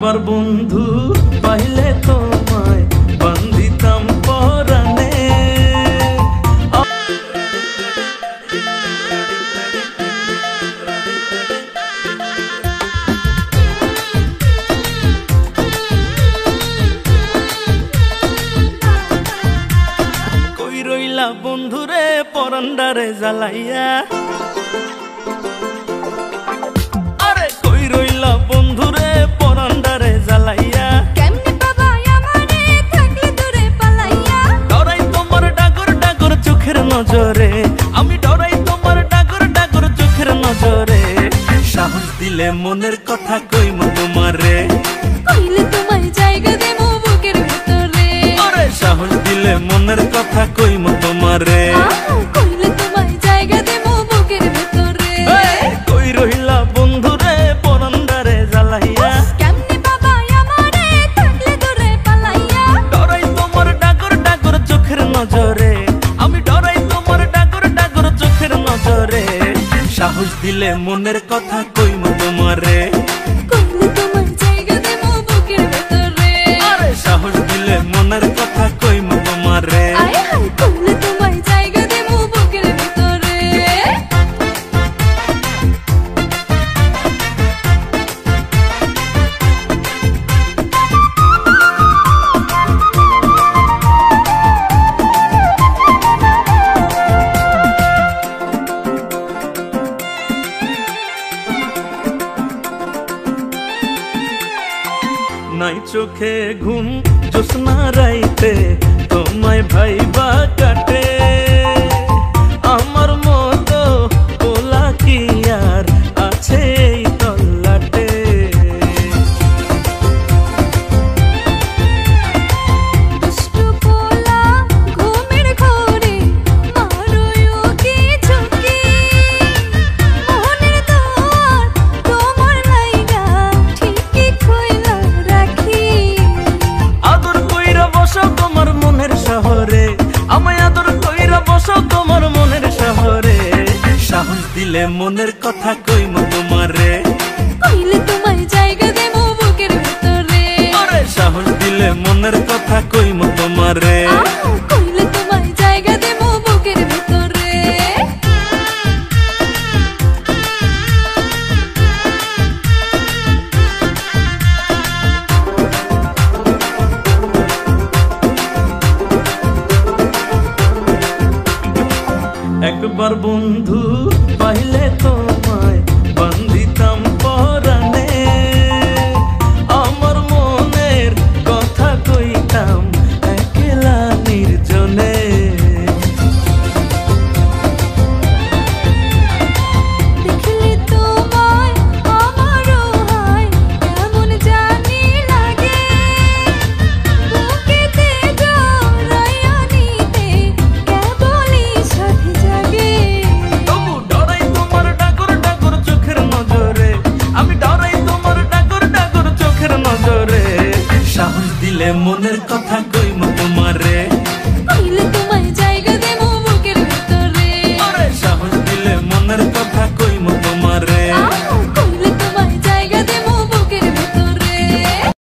আমার বন্ধু পাইলে তোমায় বান্ধিতাম পরাণে। কই রইলা বন্ধুরে পরান্ডারে জ্বালাইয়া, আরে কই রইলা বন্ধুরে পরান্ডারে জ্বালাইয়া। কেমনে বাবা আমারে থাকলে দূরে পালাইয়া, ডরাই তোমার ডাগর ডাগর চোখের নজরে, আমি ডরাই তোমার ডাগর ডাগর চোখের নজরে। সাহস দিলে মনের কথা কইমু তোমারে, কইলে তোমায় জায়গা দেবো বুকের ভেতরে। আরে সাহস দিলে মনের কথা কইমু তোমারে। কইলে তোমায় জায়গা দেবো বুকের ভেতরে। কই রইলা বন্ধুরে পরান্ডারে জ্বালাইয়া, কেমনে বাবা আমারে থাকলে দূরে পালাইয়া, ডরাই তোমার ডাগর ডাগর চোখের নজরে, আমি ডরাই তোমার ডাগর ডাগর চোখের নজরে। সাহস দিলে মনের কথা কইমু তোমারে, কইলে তোমায় জায়গা দেবো বুকের ভেতরে। আরে সাহস দিলে মনের কথা কইমু তোমারে। আয় হায় কইলে তোমায় জায়গা দেবো বুকের ভেতরে। নাই চোখে ঘুম জোৎস্না রাইতে তোমায় ভাইবা কাটে, আমার মতো পোলা কি আর আছে এই তল্লাটে। দুষ্টু পোলা ঘুমের ঘোরে মারোয়ো কি ঝুঁকি, মনের দোয়ার তোমার লাইগা ঠিকই খুইলা রাখি। আদর কইরা বসো তোমার মনের শহরে, আমায় আদর কইরা বসো তোমার মনের শহরে। সাহস দিলে মনের কথা কইমু তোমারে, কইলে তোমায় জায়গা দেবো বুকের ভেতরে। আরে সাহস দিলে মনের কথা কইমু তোমারে। কইলে তোমায় জায়গা দেবো বুকের ভেতরে। একবার বন্ধু